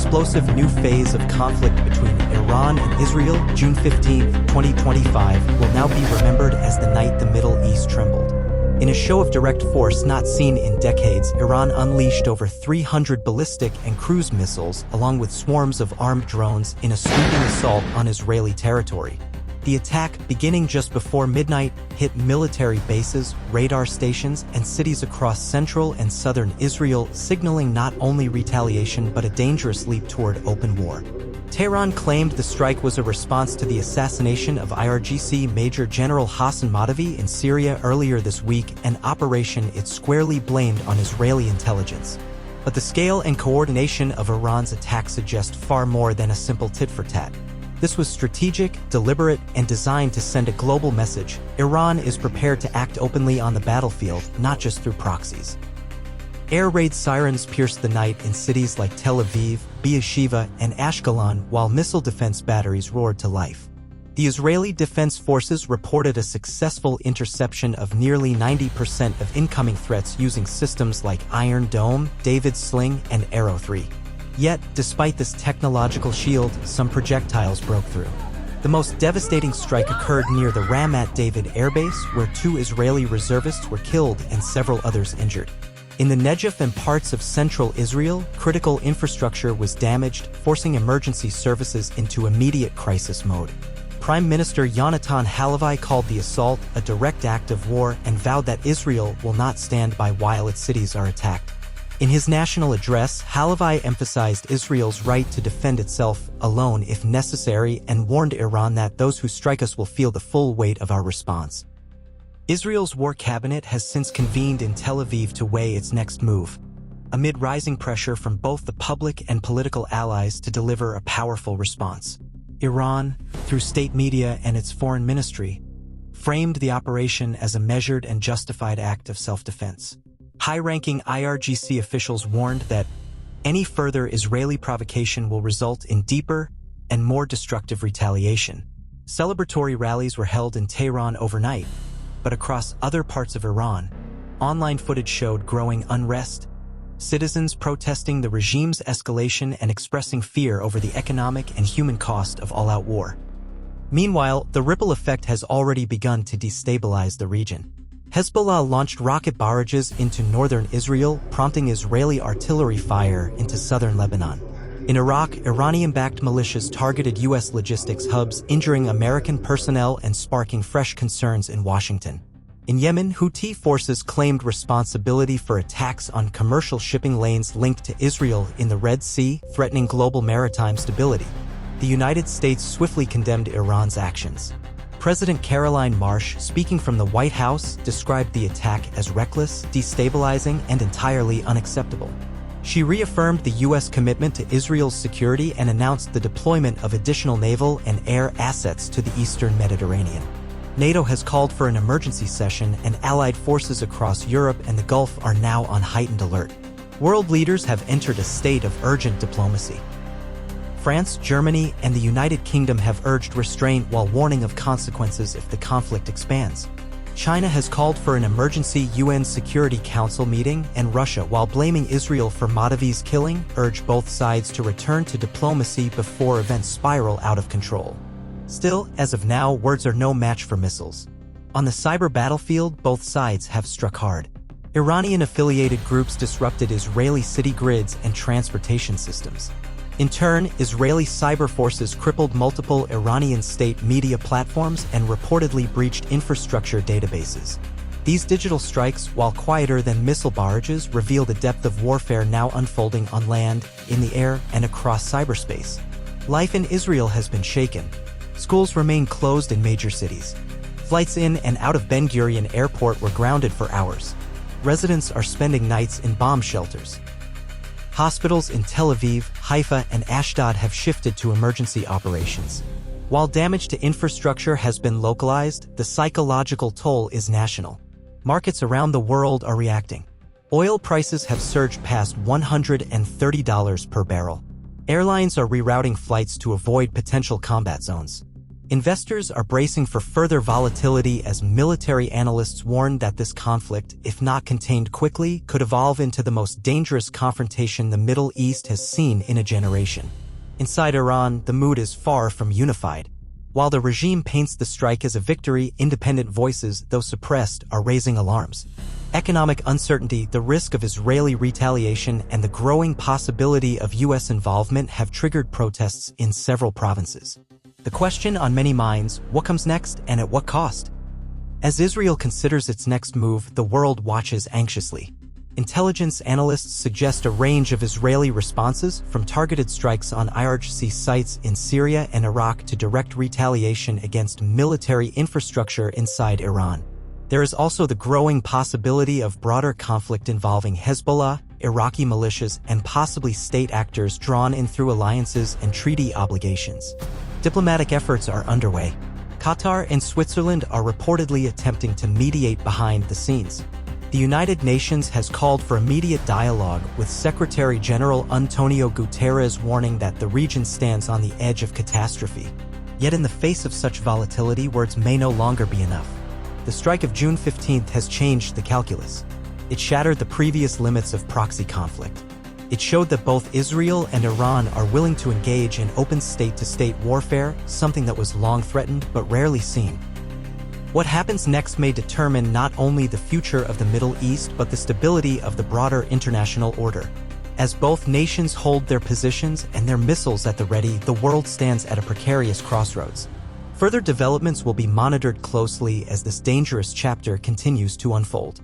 explosive new phase of conflict between Iran and Israel, June 15, 2025, will now be remembered as the night the Middle East trembled. In a show of direct force not seen in decades, Iran unleashed over 300 ballistic and cruise missiles, along with swarms of armed drones, in a sweeping assault on Israeli territory. The attack, beginning just before midnight, hit military bases, radar stations, and cities across central and southern Israel, signaling not only retaliation but a dangerous leap toward open war. Tehran claimed the strike was a response to the assassination of IRGC Major General Hassan Madavi in Syria earlier this week, an operation it squarely blamed on Israeli intelligence. But the scale and coordination of Iran's attack suggest far more than a simple tit-for-tat. This was strategic, deliberate, and designed to send a global message. Iran is prepared to act openly on the battlefield, not just through proxies. Air raid sirens pierced the night in cities like Tel Aviv, Beersheva, and Ashkelon, while missile defense batteries roared to life. The Israeli Defense Forces reported a successful interception of nearly 90% of incoming threats using systems like Iron Dome, David's Sling, and Arrow 3. Yet, despite this technological shield, some projectiles broke through. The most devastating strike occurred near the Ramat David airbase, where 2 Israeli reservists were killed and several others injured. In the Negev and parts of central Israel, critical infrastructure was damaged, forcing emergency services into immediate crisis mode. Prime Minister Yonatan Halavai called the assault a direct act of war and vowed that Israel will not stand by while its cities are attacked. In his national address, Halavai emphasized Israel's right to defend itself alone if necessary and warned Iran that those who strike us will feel the full weight of our response. Israel's war cabinet has since convened in Tel Aviv to weigh its next move, amid rising pressure from both the public and political allies to deliver a powerful response. Iran, through state media and its foreign ministry, framed the operation as a measured and justified act of self-defense. High-ranking IRGC officials warned that any further Israeli provocation will result in deeper and more destructive retaliation. Celebratory rallies were held in Tehran overnight, but across other parts of Iran, online footage showed growing unrest, citizens protesting the regime's escalation and expressing fear over the economic and human cost of all-out war. Meanwhile, the ripple effect has already begun to destabilize the region. Hezbollah launched rocket barrages into northern Israel, prompting Israeli artillery fire into southern Lebanon. In Iraq, Iranian-backed militias targeted U.S. logistics hubs, injuring American personnel and sparking fresh concerns in Washington. In Yemen, Houthi forces claimed responsibility for attacks on commercial shipping lanes linked to Israel in the Red Sea, threatening global maritime stability. The United States swiftly condemned Iran's actions. President Caroline Marsh, speaking from the White House, described the attack as reckless, destabilizing, and entirely unacceptable. She reaffirmed the U.S. commitment to Israel's security and announced the deployment of additional naval and air assets to the eastern Mediterranean. NATO has called for an emergency session, and allied forces across Europe and the Gulf are now on heightened alert. World leaders have entered a state of urgent diplomacy. France, Germany, and the United Kingdom have urged restraint while warning of consequences if the conflict expands. China has called for an emergency UN Security Council meeting, and Russia, while blaming Israel for Madavi's killing, urged both sides to return to diplomacy before events spiral out of control. Still, as of now, words are no match for missiles. On the cyber battlefield, both sides have struck hard. Iranian-affiliated groups disrupted Israeli city grids and transportation systems. In turn, Israeli cyber forces crippled multiple Iranian state media platforms and reportedly breached infrastructure databases. These digital strikes, while quieter than missile barrages, reveal the depth of warfare now unfolding on land, in the air, and across cyberspace. Life in Israel has been shaken. Schools remain closed in major cities. Flights in and out of Ben Gurion Airport were grounded for hours. Residents are spending nights in bomb shelters. Hospitals in Tel Aviv, Haifa, and Ashdod have shifted to emergency operations. While damage to infrastructure has been localized, the psychological toll is national. Markets around the world are reacting. Oil prices have surged past $130 per barrel. Airlines are rerouting flights to avoid potential combat zones. Investors are bracing for further volatility as military analysts warn that this conflict, if not contained quickly, could evolve into the most dangerous confrontation the Middle East has seen in a generation. Inside Iran, the mood is far from unified. While the regime paints the strike as a victory, independent voices, though suppressed, are raising alarms. Economic uncertainty, the risk of Israeli retaliation, and the growing possibility of U.S. involvement have triggered protests in several provinces. The question on many minds, what comes next and at what cost? As Israel considers its next move, the world watches anxiously. Intelligence analysts suggest a range of Israeli responses, from targeted strikes on IRGC sites in Syria and Iraq to direct retaliation against military infrastructure inside Iran. There is also the growing possibility of broader conflict involving Hezbollah, Iraqi militias, and possibly state actors drawn in through alliances and treaty obligations. Diplomatic efforts are underway. Qatar and Switzerland are reportedly attempting to mediate behind the scenes. The United Nations has called for immediate dialogue, with Secretary General Antonio Guterres warning that the region stands on the edge of catastrophe. Yet in the face of such volatility, words may no longer be enough. The strike of June 15th has changed the calculus. It shattered the previous limits of proxy conflict. It showed that both Israel and Iran are willing to engage in open state-to-state warfare, something that was long threatened but rarely seen. What happens next may determine not only the future of the Middle East but the stability of the broader international order. As both nations hold their positions and their missiles at the ready, the world stands at a precarious crossroads. Further developments will be monitored closely as this dangerous chapter continues to unfold.